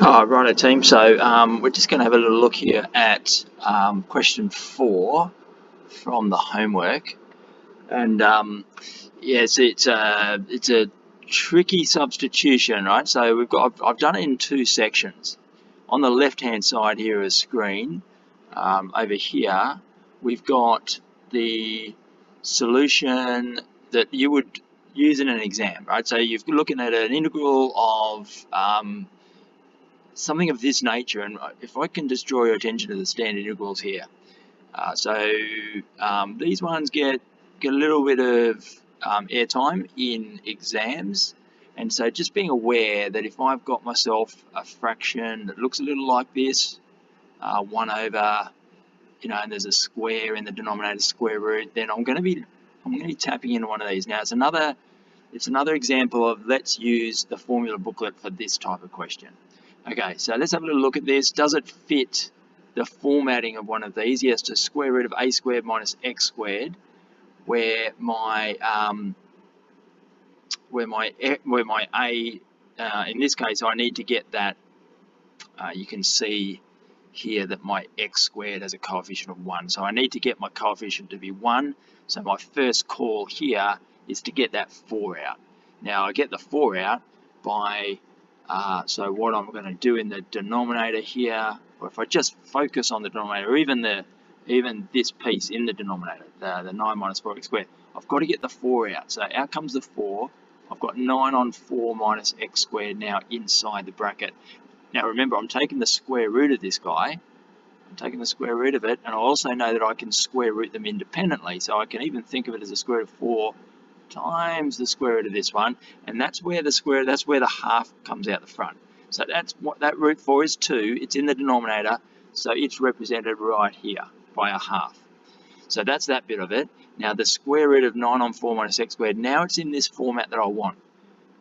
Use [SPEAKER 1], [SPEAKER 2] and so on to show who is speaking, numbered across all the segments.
[SPEAKER 1] Righto team, so we're just going to have a little look here at question 4 from the homework, and yes, it's a tricky substitution, right? So I've done it in two sections. On the left hand side here of the screen, over here we've got the solution that you would use in an exam, right? So you're looking at an integral of something of this nature, and if I can just draw your attention to the standard integrals here. These ones get a little bit of airtime in exams, and so just being aware that if I've got myself a fraction that looks a little like this, 1 over, and there's a square in the denominator, square root, then I'm going to be tapping into one of these. Now it's another example of let's use the formula booklet for this type of question. Okay, so let's have a little look at this. Does it fit the formatting of one of these? Yes, to square root of a squared minus x squared, where my a, in this case, I need to get that. You can see here that my x squared has a coefficient of 1, so I need to get my coefficient to be 1. So my first call here is to get that 4 out. Now I get the 4 out by so what I'm going to do in the denominator here, or if I just focus on the denominator, or even this piece in the denominator, the 9 minus 4x squared, I've got to get the 4 out. So out comes the 4. I've got 9 on 4 minus x squared now inside the bracket. Now remember, I'm taking the square root of this guy. I'm taking the square root of it, and I also know that I can square root them independently. So I can even think of it as a square root of 4 times the square root of this one, and that's where the half comes out the front. So that's what that root 4 is 2. It's in the denominator, so it's represented right here by a half. So that's that bit of it. Now the square root of 9 on 4 minus x squared, now it's in this format that I want.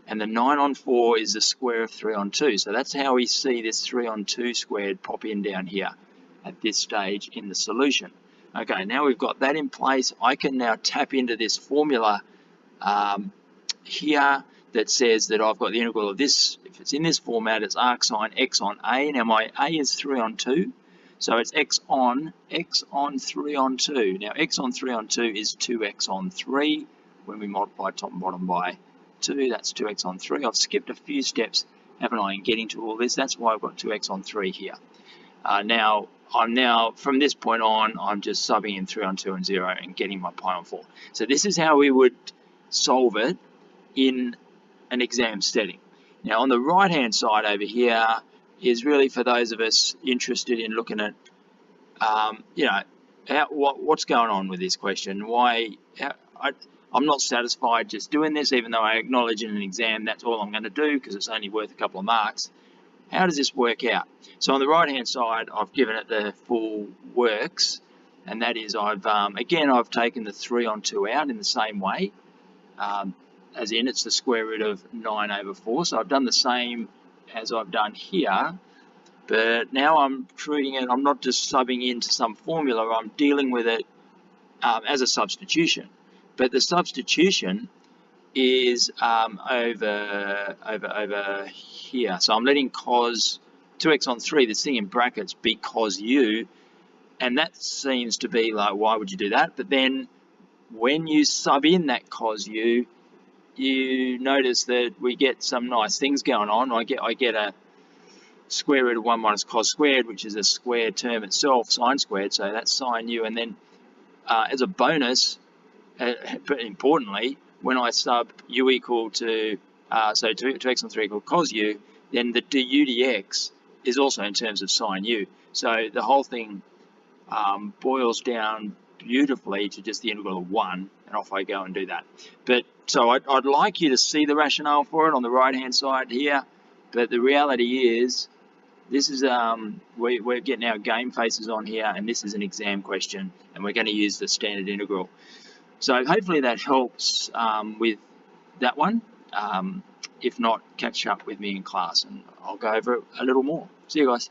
[SPEAKER 1] And the 9 on 4 is the square of 3 on 2. So that's how we see this 3 on 2 squared pop in down here at this stage in the solution. Okay, now we've got that in place. I can now tap into this formula here that says that I've got the integral of this. If it's in this format, it's arc sine x on a. Now my a is 3 on 2, so it's x on 3 on 2. Now x on 3 on 2 is 2x on 3. When we multiply top and bottom by 2, that's 2x on 3. I've skipped a few steps, haven't I, in getting to all this? That's why I've got 2x on 3 here. Now from this point on, I'm just subbing in 3 on 2 and 0 and getting my pi on 4. So this is how we would solve it in an exam setting. Now on the right hand side over here is really for those of us interested in looking at what's going on with this question. I'm not satisfied just doing this, even though I acknowledge in an exam that's all I'm going to do because it's only worth a couple of marks. How does this work out? So on the right hand side, I've given it the full works, and that is I've taken the 3 on 2 out in the same way, as in it's the square root of 9 over 4. So I've done the same as I've done here, but now I'm treating it, I'm not just subbing into some formula, I'm dealing with it as a substitution. But the substitution is over here. So I'm letting cos 2x on 3, this thing in brackets, be cos u, and that seems to be like, why would you do that? But then when you sub in that cos u, you notice that we get some nice things going on. I get a square root of 1 minus cos squared, which is a square term itself, sine squared, so that's sine u, and then as a bonus, but importantly, when I sub u equal to, so 2x on 3 equal cos u, then the du dx is also in terms of sine u. So the whole thing boils down beautifully to just the integral of 1, and off I go and do that. But so I'd like you to see the rationale for it on the right hand side here, but the reality is this is we're getting our game faces on here, and this is an exam question, and we're going to use the standard integral. So hopefully that helps with that one. If not, catch up with me in class and I'll go over it a little more. See you guys.